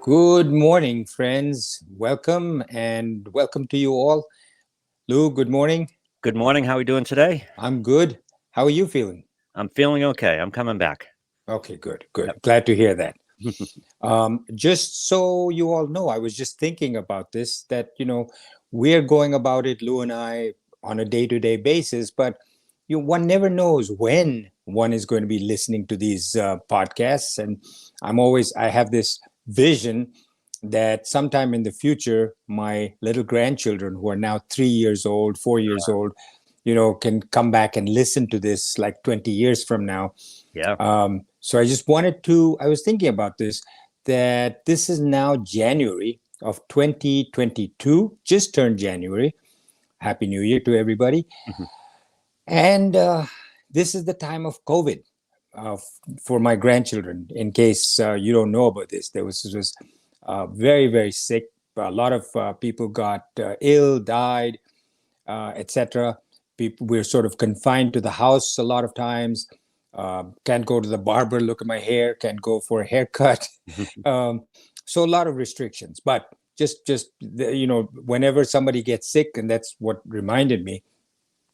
Good morning, friends. Welcome and welcome to you all. Lou, good morning. Good morning. How are we doing today? I'm good. How are you feeling? I'm feeling okay. I'm coming back. Okay, good. Yep. Glad to hear that. Just so you all know, I was just thinking about this, that, we're going about it, Lou and I, on a day-to-day basis, but one never knows when one is going to be listening to these podcasts. And I have this vision that sometime in the future, my little grandchildren, who are now 3 years old, 4 years old, can come back and listen to this like 20 years from now. Yeah. So I was thinking about this, that this is now January of 2022, just turned January. Happy New Year to everybody. And this is the time of COVID for my grandchildren. In case you don't know about this, there was very, very sick. A lot of people got ill, died, etc. We're sort of confined to the house a lot of times. Can't go to the barber, look at my hair, can't go for a haircut. So a lot of restrictions. But whenever somebody gets sick, and that's what reminded me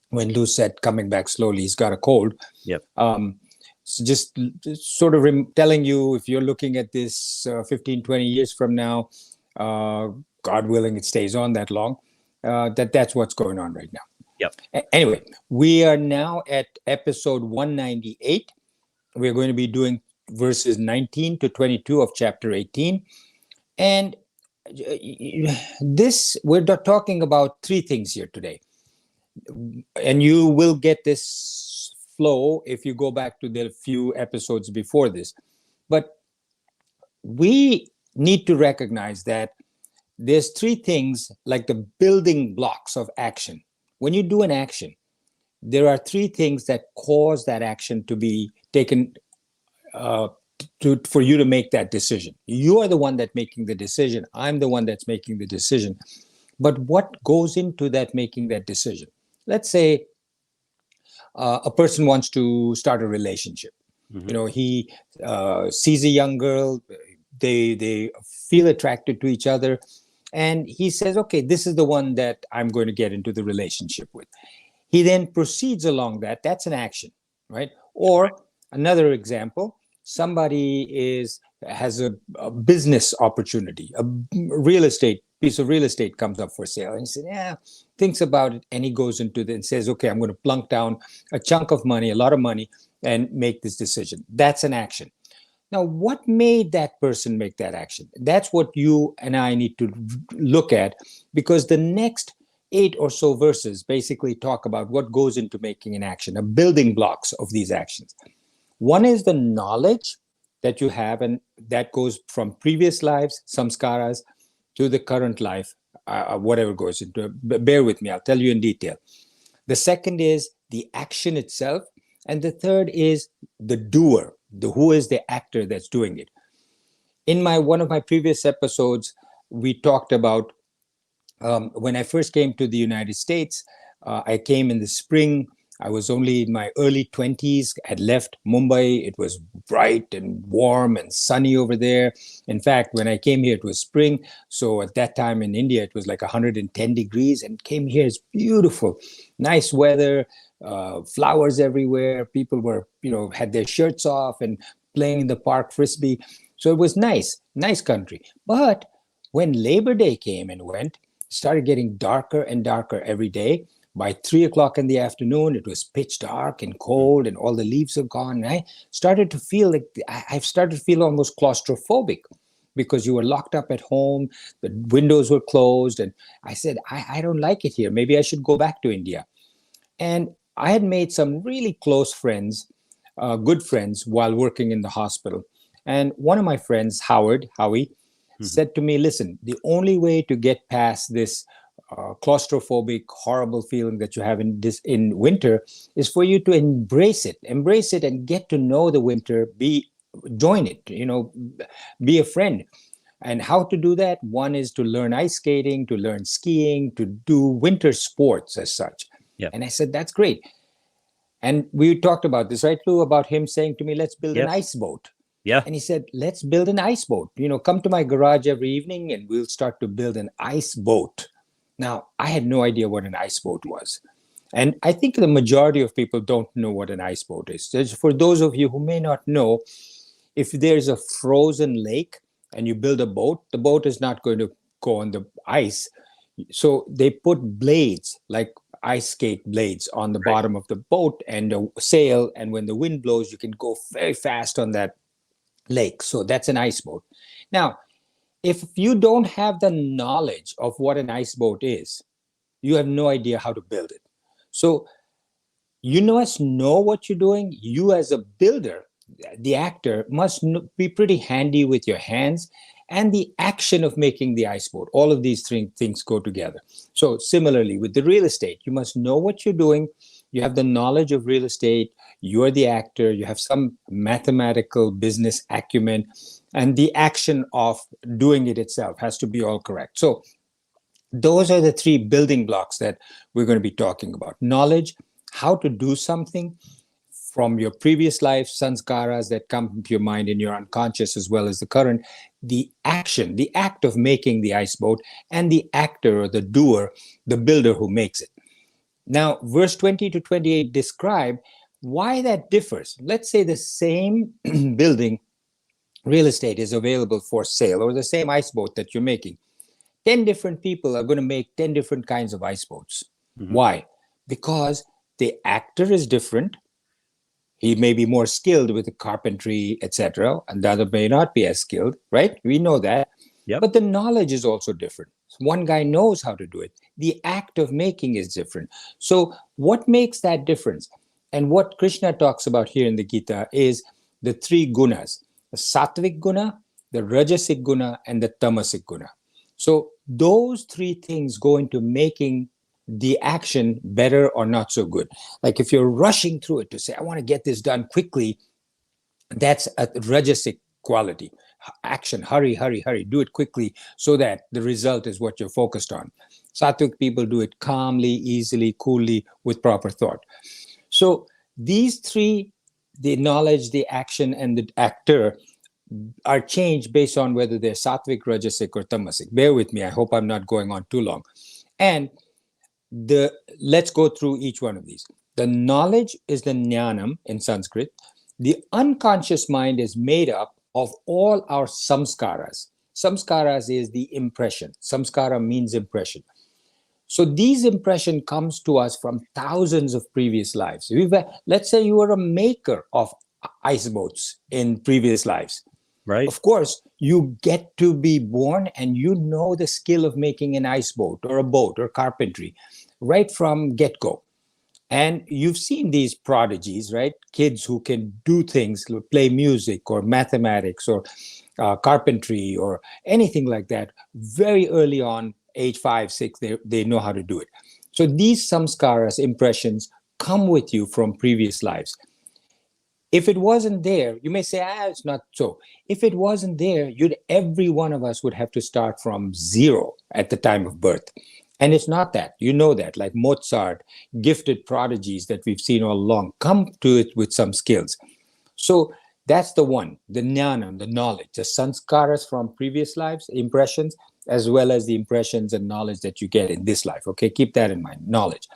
when Lou said coming back slowly, he's got a cold. Yep. So just sort of telling you, if you're looking at this 15, 20 years from now, God willing, it stays on that long, that's what's going on right now. Yep. Anyway, we are now at episode 198. We're going to be doing verses 19 to 22 of chapter 18. And we're talking about three things here today. And you will get this flow if you go back to the few episodes before this. But we need to recognize that there's three things, like the building blocks of action. When you do an action, there are three things that cause that action to be taken for you to make that decision. You are the one that's making the decision. I'm the one that's making the decision. But what goes into that making that decision? Let's say a person wants to start a relationship. He sees a young girl, they feel attracted to each other, and he says, okay, this is the one that I'm going to get into the relationship with. He then proceeds along that. That's an action, right? Or another example, somebody has a business opportunity, a piece of real estate comes up for sale, and he says, thinks about it, and he goes into it and says, okay, I'm going to plunk down a chunk of money, a lot of money, and make this decision. That's an action. Now, what made that person make that action? That's what you and I need to look at, because the next 8 or so verses basically talk about what goes into making an action, the building blocks of these actions. One is the knowledge that you have, and that goes from previous lives, samskaras, to the current life, whatever goes into it. Bear with me, I'll tell you in detail. The second is the action itself. And the third is the doer, who is the actor that's doing it. In one of my previous episodes, we talked about when I first came to the United States. I came in the spring. I was only in my early 20s, had left Mumbai. It was bright and warm and sunny over there. In fact, when I came here, it was spring. So at that time in India, it was like 110 degrees, and came here, it's beautiful, nice weather, flowers everywhere. People were, had their shirts off and playing in the park frisbee. So it was nice country. But when Labor Day came and went, it started getting darker and darker every day. By 3 o'clock in the afternoon, it was pitch dark and cold, and all the leaves are gone. And I started to feel almost claustrophobic, because you were locked up at home, the windows were closed, and I said, I don't like it here. Maybe I should go back to India. And I had made some really close friends, good friends, while working in the hospital. And one of my friends, Howie, said to me, listen, the only way to get past this claustrophobic, horrible feeling that you have in winter is for you to embrace it and get to know the winter, join it, be a friend. And how to do that? One is to learn ice skating, to learn skiing, to do winter sports as such. Yep. And I said, that's great. And we talked about this, right, Lou, about him saying to me, let's build an ice boat. Yeah. And he said, let's build an ice boat. Come to my garage every evening and we'll start to build an ice boat. Now, I had no idea what an ice boat was. And I think the majority of people don't know what an ice boat is. For those of you who may not know, if there's a frozen lake and you build a boat, the boat is not going to go on the ice. So they put blades, like ice skate blades, on the bottom of the boat and a sail. And when the wind blows, you can go very fast on that lake. So that's an ice boat. Now, if you don't have the knowledge of what an ice boat is, you have no idea how to build it. So you must know what you're doing. You as a builder, the actor, must be pretty handy with your hands and the action of making the ice boat. All of these three things go together. So similarly, with the real estate, you must know what you're doing. You have the knowledge of real estate. You're the actor. You have some mathematical business acumen, and the action of doing it itself has to be all correct. So those are the three building blocks that we're going to be talking about. Knowledge, how to do something from your previous life, samskaras that come to your mind in your unconscious as well as the current, the action, the act of making the ice boat, and the actor or the doer, the builder who makes it. Now, verse 20 to 28 describe why that differs. Let's say the same building, real estate, is available for sale, or the same ice boat that you're making. 10 different people are going to make 10 different kinds of ice boats. Mm-hmm. Why? Because the actor is different. He may be more skilled with the carpentry, etc., and the other may not be as skilled, right? We know that. Yep. But the knowledge is also different. One guy knows how to do it. The act of making is different. So what makes that difference? And what Krishna talks about here in the Gita is the three gunas: the sattvic guna, the rajasic guna, and the tamasic guna. So those three things go into making the action better or not so good. Like if you're rushing through it to say, I want to get this done quickly, that's a rajasic quality. Action, hurry, hurry, hurry, do it quickly so that the result is what you're focused on. Sattvic people do it calmly, easily, coolly, with proper thought. So these three, the knowledge, the action, and the actor, are changed based on whether they're sattvic, rajasic, or tamasic. Bear with me. I hope I'm not going on too long. And let's go through each one of these. The knowledge is the jnanam in Sanskrit. The unconscious mind is made up of all our samskaras. Samskaras is the impression. Samskara means impression. So these impression comes to us from thousands of previous lives. Let's say you were a maker of ice boats in previous lives. Right. Of course, you get to be born and you know the skill of making an ice boat or a boat or carpentry right from get-go. And you've seen these prodigies, right? Kids who can do things, play music or mathematics or carpentry or anything like that. Very early on, age 5, 6, they know how to do it. So these samskaras, impressions, come with you from previous lives. If it wasn't there, you may say, it's not so. If it wasn't there, every one of us would have to start from zero at the time of birth. And it's not that. You know that, like Mozart, gifted prodigies that we've seen all along, come to it with some skills. So that's the one, the jnana, the knowledge, the samskaras from previous lives, impressions, as well as the impressions and knowledge that you get in this life. Okay, keep that in mind, knowledge.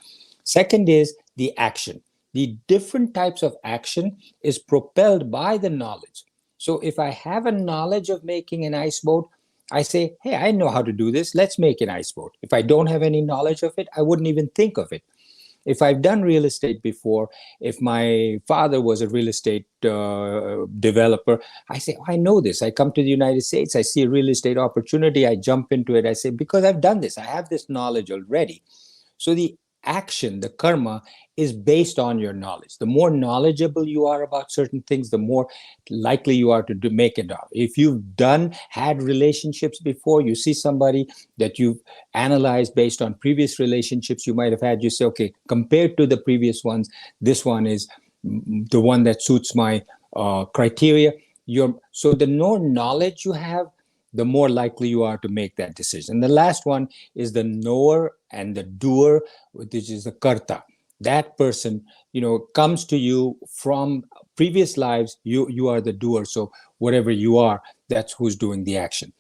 Second is the action. The different types of action is propelled by the knowledge. So if I have a knowledge of making an ice boat, I say, hey, I know how to do this. Let's make an ice boat. If I don't have any knowledge of it, I wouldn't even think of it. If I've done real estate before, if my father was a real estate developer, I say, I know this. I come to the United States, I see a real estate opportunity, I jump into it. I say, because I've done this, I have this knowledge already. So the action, the karma, is based on your knowledge. The more knowledgeable you are about certain things, the more likely you are to make it out. If you've had relationships before, you see somebody that you've analyzed based on previous relationships you might have had, you say, okay, compared to the previous ones, this one is the one that suits my criteria. So the more knowledge you have, the more likely you are to make that decision. And the last one is the knower and the doer, which is the karta. That person, comes to you from previous lives, you are the doer. So whatever you are, that's who's doing the action.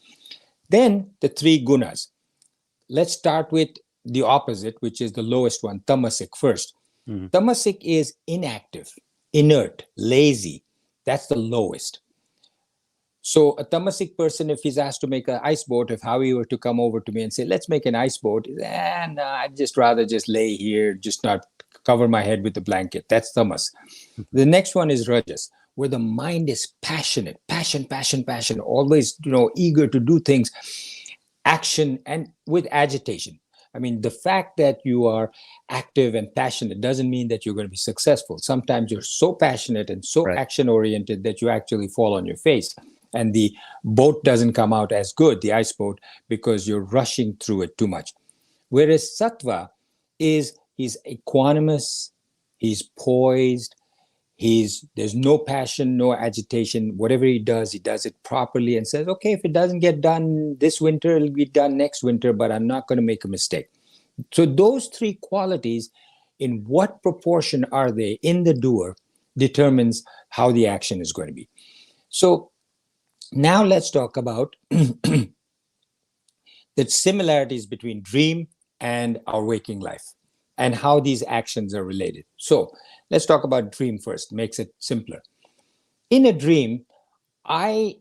Then the three gunas. Let's start with the opposite, which is the lowest one, tamasic first. Mhm. Tamasik is inactive, inert, lazy. That's the lowest. So a tamasic person, if he's asked to make an ice boat, if Howie were to come over to me and say, let's make an ice boat, no, I'd just rather just lay here, just not cover my head with a blanket. That's tamas. The next one is rajas, where the mind is passionate, passion, always, eager to do things, action, and with agitation. I mean, the fact that you are active and passionate doesn't mean that you're going to be successful. Sometimes you're so passionate and so Right. action oriented that you actually fall on your face. And the boat doesn't come out as good, the ice boat, because you're rushing through it too much. Whereas sattva he's equanimous, he's poised, there's no passion, no agitation. Whatever he does it properly and says, okay, if it doesn't get done this winter, it'll be done next winter, but I'm not going to make a mistake. So those three qualities, in what proportion are they in the doer, determines how the action is going to be. So now let's talk about the similarities between dream and our waking life and how these actions are related. So let's talk about dream first, makes it simpler. In a dream,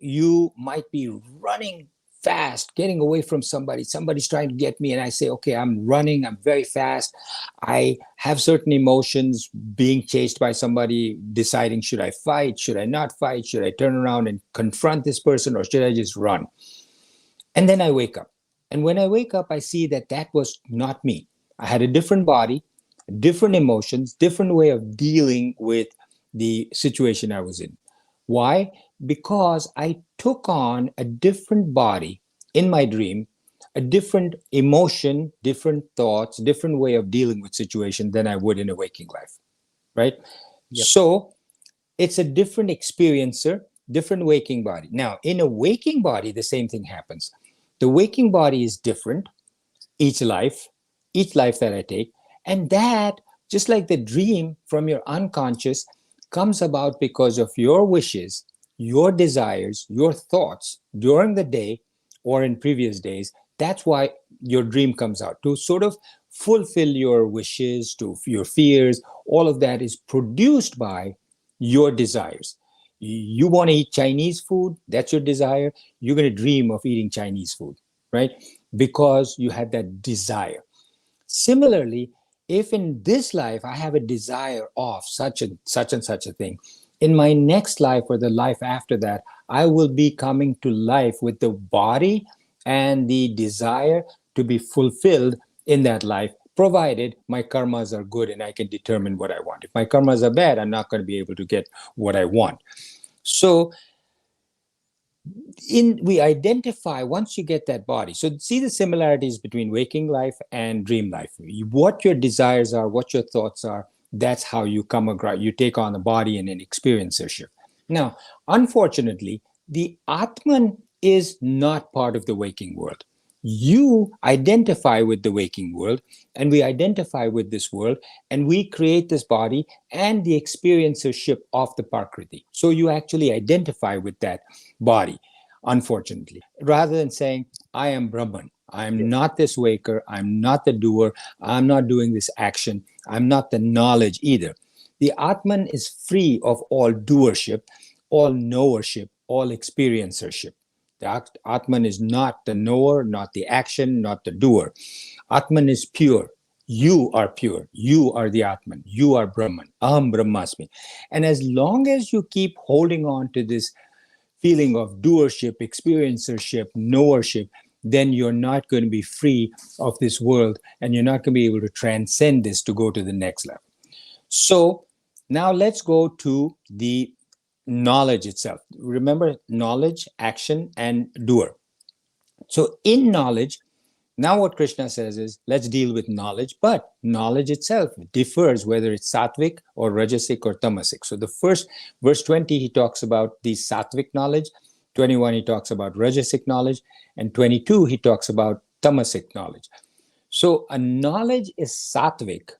you might be running fast, getting away from somebody's trying to get me, and I say, okay, I'm running, I'm very fast, I have certain emotions, being chased by somebody, deciding, should I fight, should I not fight, should I turn around and confront this person, or should I just run? And then I wake up, and when I wake up, I see that was not me. I had a different body, different emotions, different way of dealing with the situation I was in. Why? Because I took on a different body in my dream, a different emotion, different thoughts, different way of dealing with situation than I would in a waking life, right? Yep. So it's a different experiencer, different waking body. Now, in a waking body, the same thing happens. The waking body is different each life that I take, and that, just like the dream from your unconscious, comes about because of your wishes, your desires, your thoughts during the day or in previous days. That's why your dream comes out, to sort of fulfill your wishes, to your fears. All of that is produced by your desires. You want to eat Chinese food, that's your desire. You're going to dream of eating Chinese food, right? Because you had that desire. Similarly, if in this life I have a desire of such and such a thing, in my next life or the life after that, I will be coming to life with the body and the desire to be fulfilled in that life, provided my karmas are good and I can determine what I want. If my karmas are bad, I'm not going to be able to get what I want. So we identify, once you get that body, so see the similarities between waking life and dream life. What your desires are, what your thoughts are, that's how you come across, you take on the body and an experiencership. Now, unfortunately, the Atman is not part of the waking world. You identify with the waking world, and we identify with this world, and we create this body and the experiencership of the Prakriti. So you actually identify with that body, unfortunately, rather than saying, I am Brahman. I'm not this waker. I'm not the doer. I'm not doing this action. I'm not the knowledge either. The Atman is free of all doership, all knowership, all experiencership. The Atman is not the knower, not the action, not the doer. Atman is pure. You are pure. You are the Atman. You are Brahman. Aham Brahmasmi. And as long as you keep holding on to this feeling of doership, experiencership, knowership, then you're not going to be free of this world, and you're not going to be able to transcend this to go to the next level. So now let's go to the knowledge itself. Remember, knowledge, action, and doer. So in knowledge, now what Krishna says is, let's deal with knowledge, but knowledge itself differs whether it's sattvic or rajasic or tamasic. So the first, verse 20, he talks about the sattvic knowledge, 21, he talks about rajasic knowledge, and 22, he talks about tamasic knowledge. So a knowledge is sattvic,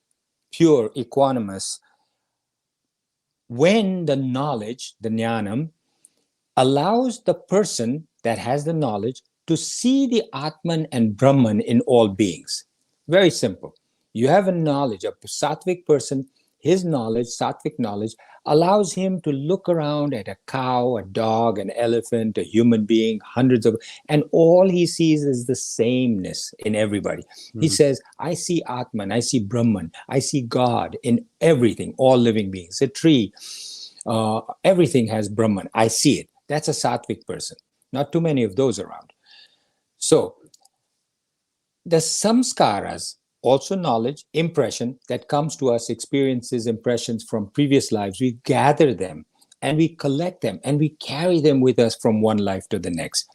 pure, equanimous, when the knowledge, the jnanam, allows the person that has the knowledge to see the Atman and Brahman in all beings. Very simple. You have a knowledge, a sattvic person, his knowledge, sattvic knowledge, allows him to look around at a cow, a dog, an elephant, a human being, hundreds of, and all he sees is the sameness in everybody. He says, I see Atman, I see Brahman, I see God in everything, all living beings. A tree, everything has Brahman. I see it. That's a sattvic person. Not too many of those around. So the samskaras, also knowledge, impression that comes to us, experiences, impressions from previous lives, we gather them and we collect them and we carry them with us from one life to the next.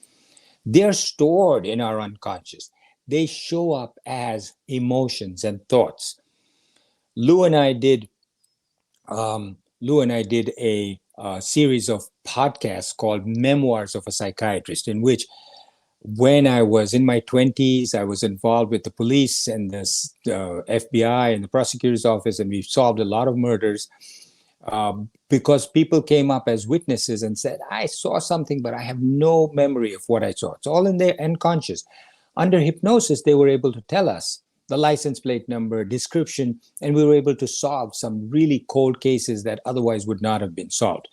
They're stored in our unconscious. They show up as emotions and thoughts. Lou and I did a series of podcasts called Memoirs of a Psychiatrist, in which when I was in my 20s, I was involved with the police and the FBI and the prosecutor's office, and we solved a lot of murders because people came up as witnesses and said, I saw something, but I have no memory of what I saw. It's all in their unconscious. Under hypnosis, they were able to tell us the license plate number, description, and we were able to solve some really cold cases that otherwise would not have been solved.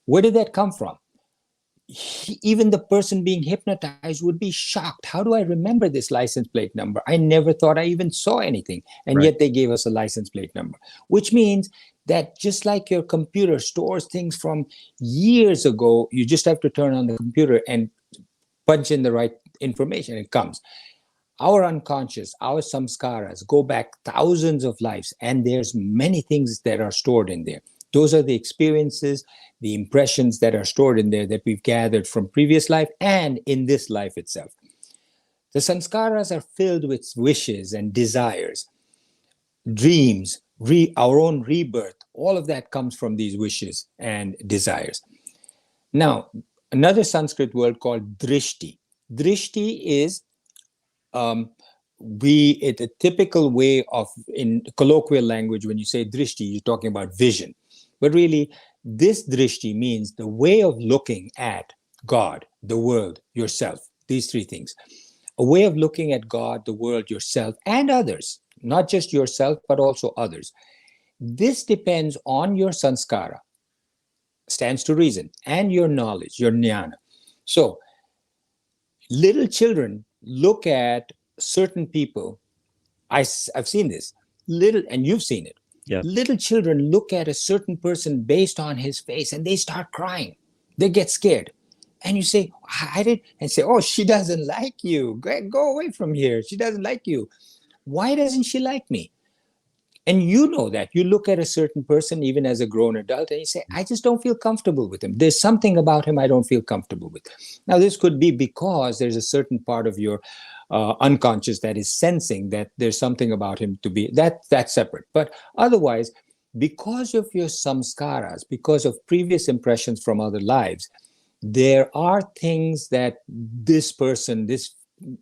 Where did that come from? Even the person being hypnotized would be shocked. How do I remember this license plate number? I never thought I even saw anything. And yet they gave us a license plate number, which means that just like your computer stores things from years ago, you just have to turn on the computer and punch in the right information. It comes. Our unconscious, our samskaras go back thousands of lives, and there's many things that are stored in there. Those are the experiences, the impressions that are stored in there that we've gathered from previous life and in this life itself. The samskaras are filled with wishes and desires, dreams, our own rebirth. All of that comes from these wishes and desires. Now, another Sanskrit word called drishti. Drishti is a typical way of, in colloquial language, when you say drishti, you're talking about vision. But really, this drishti means the way of looking at God, the world, yourself, these three things. A way of looking at God, the world, yourself, and others, not just yourself, but also others. This depends on your sanskara, stands to reason, and your knowledge, your jnana. So, little children look at certain people. I've seen this, and you've seen it. Yeah. Little children look at a certain person based on his face and they start crying. They get scared. And you say, and say, oh, she doesn't like you. Go away from here. She doesn't like you. Why doesn't she like me? And you know that. You look at a certain person, even as a grown adult, and you say, I just don't feel comfortable with him. There's something about him I don't feel comfortable with. Now, this could be because there's a certain part of your unconscious that is sensing that there's something about him to be, that's separate. But otherwise, because of your samskaras, because of previous impressions from other lives, there are things that this person, this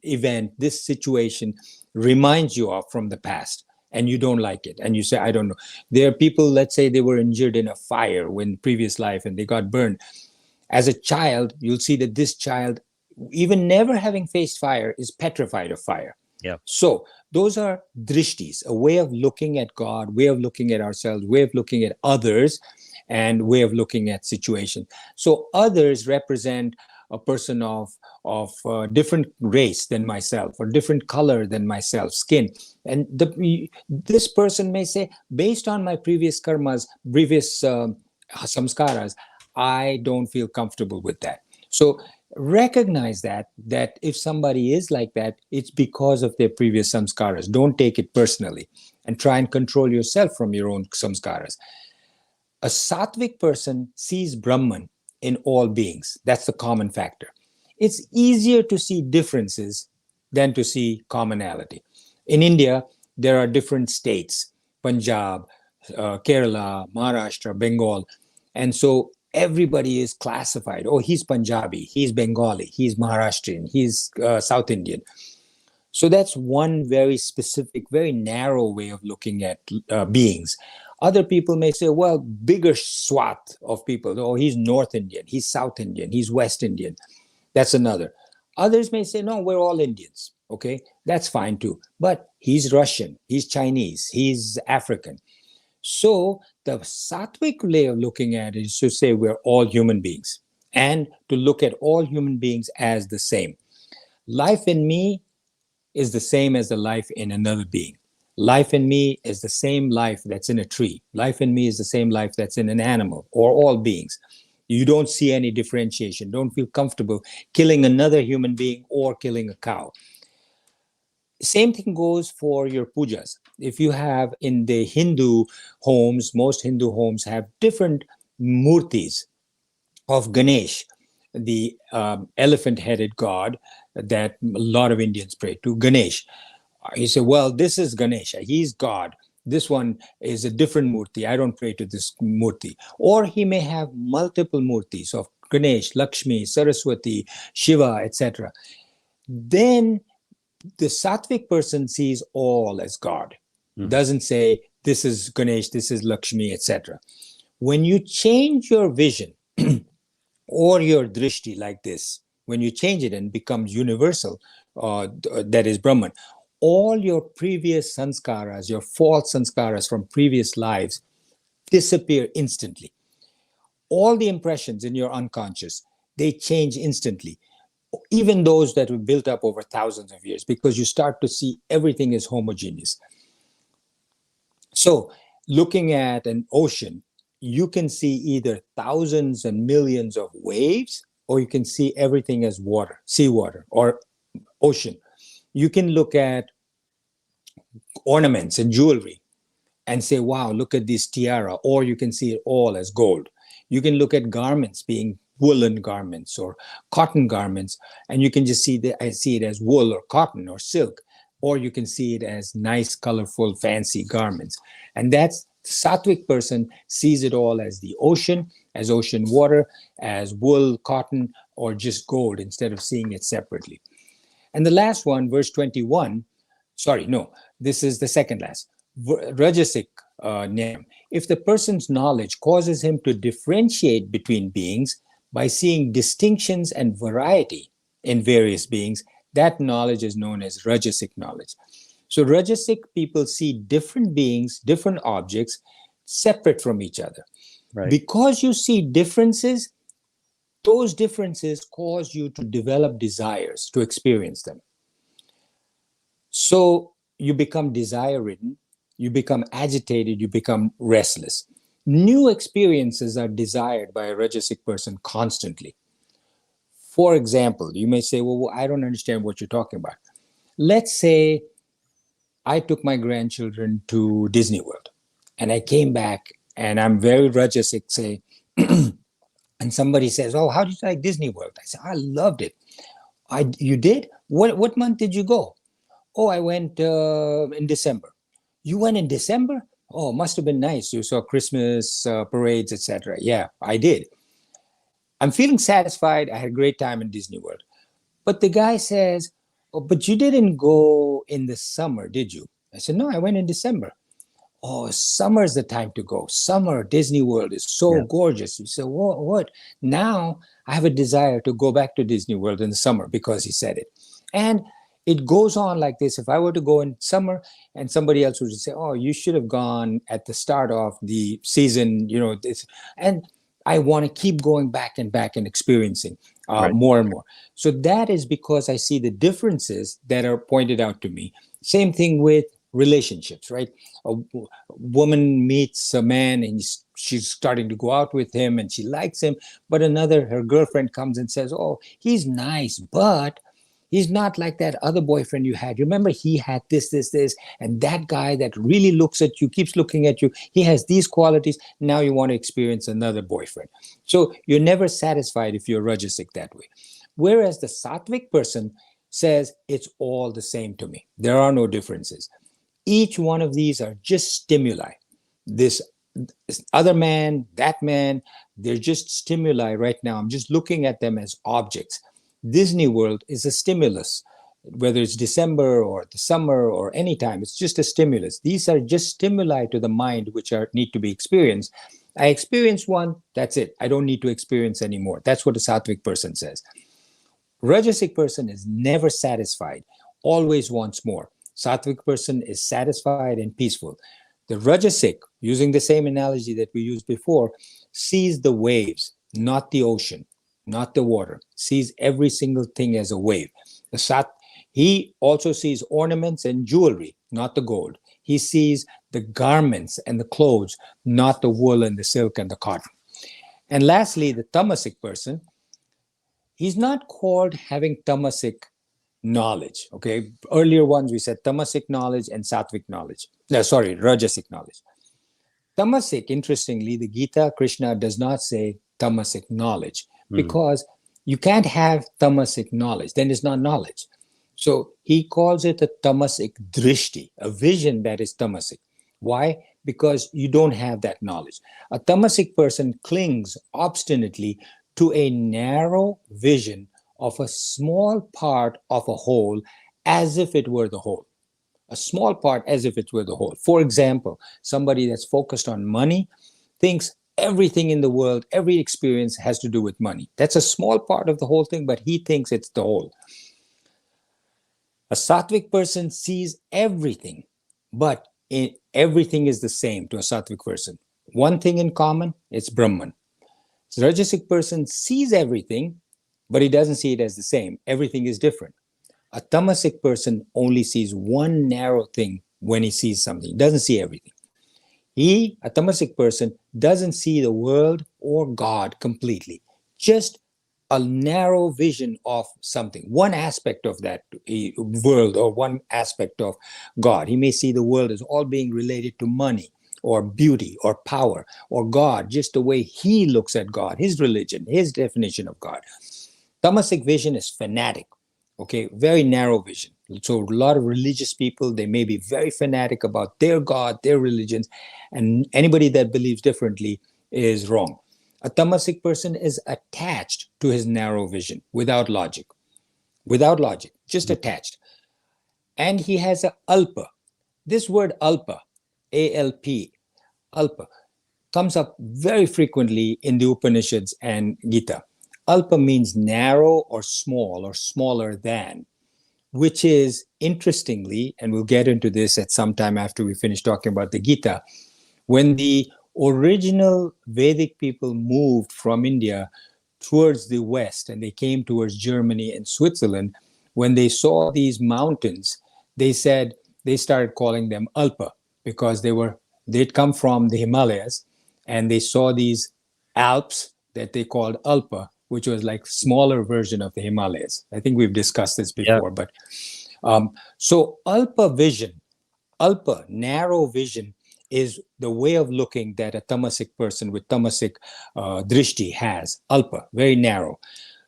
event, this situation reminds you of from the past. And you don't like it. And you say, I don't know. There are people, let's say they were injured in a fire in previous life and they got burned. As a child, you'll see that this child, even never having faced fire, is petrified of fire. Yeah. So those are drishtis, a way of looking at God, way of looking at ourselves, way of looking at others, and way of looking at situations. So others represent a person of different race than myself, or different color than myself, skin. And this person may say, based on my previous karmas, previous samskaras, I don't feel comfortable with that. So recognize that if somebody is like that, it's because of their previous samskaras. Don't take it personally and try and control yourself from your own samskaras. A sattvic person sees Brahman in all beings. That's the common factor. It's easier to see differences than to see commonality. In India, there are different states, Punjab, Kerala, Maharashtra, Bengal. And so everybody is classified. Oh, he's Punjabi, he's Bengali, he's Maharashtrian, he's South Indian. So that's one very specific, very narrow way of looking at beings. Other people may say, well, bigger swath of people. Oh, he's North Indian, he's South Indian, he's West Indian. That's another. Others may say, no, we're all Indians. Okay, that's fine too. But he's Russian, he's Chinese, he's African. So the sattvic way of looking at it is to say we're all human beings and to look at all human beings as the same. Life in me is the same as the life in another being. Life in me is the same life that's in a tree. Life in me is the same life that's in an animal or all beings. You don't see any differentiation. Don't feel comfortable killing another human being or killing a cow. Same thing goes for your pujas. If you have in the Hindu homes, most Hindu homes have different murtis of Ganesh, the elephant-headed god that a lot of Indians pray to, Ganesh. He said, well, this is Ganesha. He's God. This one is a different murti. I don't pray to this murti. Or he may have multiple murtis of Ganesh, Lakshmi, Saraswati, Shiva, etc. Then the sattvic person sees all as God. Doesn't say, this is Ganesh, this is Lakshmi, etc. When you change your vision or your drishti like this, when you change it and becomes universal, that is Brahman, all your previous sanskaras, your false sanskaras from previous lives disappear instantly. All the impressions in your unconscious, they change instantly, even those that were built up over thousands of years, because you start to see everything is homogeneous. So looking at an ocean, you can see either thousands and millions of waves, or you can see everything as water, seawater or ocean. You can look at ornaments and jewelry and say, wow, look at this tiara, or you can see it all as gold. You can look at garments being woolen garments or cotton garments, and you can just see it as wool or cotton or silk, or you can see it as nice, colorful, fancy garments. And that's sattvic person sees it all as the ocean, as ocean water, as wool, cotton, or just gold, instead of seeing it separately. And the last one, verse 21, this is the second last. Rajasic name. If the person's knowledge causes him to differentiate between beings by seeing distinctions and variety in various beings, that knowledge is known as Rajasik knowledge. So Rajasic people see different beings, different objects, separate from each other. Right. Because you see differences, those differences cause you to develop desires to experience them. So you become desire-ridden, you become agitated, you become restless. New experiences are desired by a Rajasic person constantly. For example, you may say, well, I don't understand what you're talking about. Let's say I took my grandchildren to Disney World and I came back and I'm very Rajasic, say, and somebody says, oh, how did you like Disney World? I said, I loved it. You did? What month did you go? Oh, I went in December. You went in December? Oh, must have been nice. You saw Christmas parades, etc. Yeah, I did. I'm feeling satisfied. I had a great time in Disney World. But the guy says, oh, but you didn't go in the summer, did you? I said, no, I went in December. Oh, summer is the time to go. Summer, Disney World is so gorgeous. You say, what? Now I have a desire to go back to Disney World in the summer because he said it. And it goes on like this. If I were to go in summer and somebody else would say, oh, you should have gone at the start of the season, this. And I want to keep going back and experiencing more and more. So that is because I see the differences that are pointed out to me. Same thing with relationships, right? A woman meets a man and she's starting to go out with him and she likes him, but her girlfriend comes and says, oh, he's nice, but he's not like that other boyfriend you had. You remember he had this, and that guy that really looks at you, keeps looking at you, he has these qualities. Now you want to experience another boyfriend. So you're never satisfied if you're Rajasic that way. Whereas the sattvic person says, it's all the same to me. There are no differences. Each one of these are just stimuli. This other man, that man, they're just stimuli right now. I'm just looking at them as objects. Disney World is a stimulus. whether it's December or the summer or any time. It's just a stimulus. These are just stimuli to the mind which need to be experienced. I experience one, that's it. I don't need to experience anymore. That's what a sattvic person says. Rajasic person is never satisfied, always wants more. Sattvic person is satisfied and peaceful. The Rajasic, using the same analogy that we used before, sees the waves, not the ocean, not the water, sees every single thing as a wave. He also sees ornaments and jewelry, not the gold. He sees the garments and the clothes, not the wool and the silk and the cotton. And lastly, the Tamasic person, he's not called having Tamasic knowledge. Okay, earlier ones we said Tamasic knowledge and sattvic knowledge. Rajasic knowledge. Tamasik, interestingly, the Gita, Krishna does not say Tamasic knowledge because you can't have Tamasic knowledge, then it's not knowledge. So he calls it a Tamasic drishti, a vision that is Tamasic. Why? Because you don't have that knowledge. A Tamasic person clings obstinately to a narrow vision of a small part of a whole as if it were the whole. A small part as if it were the whole. For example, somebody that's focused on money thinks everything in the world, every experience has to do with money. That's a small part of the whole thing, but he thinks it's the whole. A sattvic person sees everything, but everything is the same to a sattvic person. One thing in common, it's Brahman. So Rajasic person sees everything, but he doesn't see it as the same. Everything is different. A Tamasic person only sees one narrow thing when he sees something. He doesn't see everything. A Tamasic person, doesn't see the world or God completely. Just a narrow vision of something, one aspect of that world or one aspect of God. He may see the world as all being related to money or beauty or power or God, just the way he looks at God, his religion, his definition of God. Tamasic vision is fanatic, okay, very narrow vision. So a lot of religious people, they may be very fanatic about their God, their religions, and anybody that believes differently is wrong. A Tamasic person is attached to his narrow vision without logic, just attached. And he has a alpa. This word alpa, A-L-P, alpa, comes up very frequently in the Upanishads and Gita. Alpa means narrow or small or smaller than, which is interestingly, and we'll get into this at some time after we finish talking about the Gita, when the original Vedic people moved from India towards the west and they came towards Germany and Switzerland, when they saw these mountains, they started calling them Alpa because they'd come from the Himalayas and they saw these Alps that they called Alpa, which was like smaller version of the Himalayas. I think we've discussed this before, but so Alpa vision, Alpa, narrow vision, is the way of looking that a Tamasic person with Tamasic drishti has. Alpa, very narrow.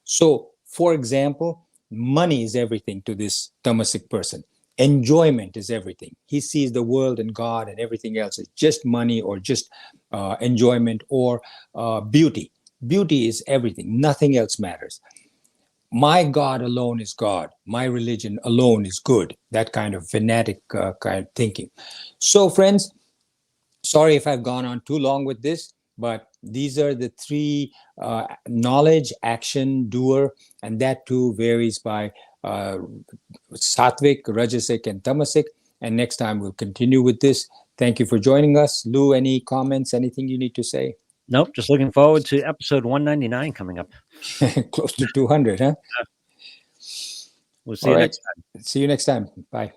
So, for example, money is everything to this Tamasic person. Enjoyment is everything. He sees the world and God and everything else as just money or just enjoyment or beauty. Beauty is everything. Nothing else matters. My God alone is God. My religion alone is good. That kind of fanatic kind of thinking. So, friends, sorry if I've gone on too long with this, but these are the three: knowledge, action, doer, and that too varies by sattvic, rajasic, and tamasic. And next time we'll continue with this. Thank you for joining us. Lou, any comments, anything you need to say? Nope, just looking forward to episode 199 coming up. Close to 200, huh? We'll see you next time. See you next time. Bye.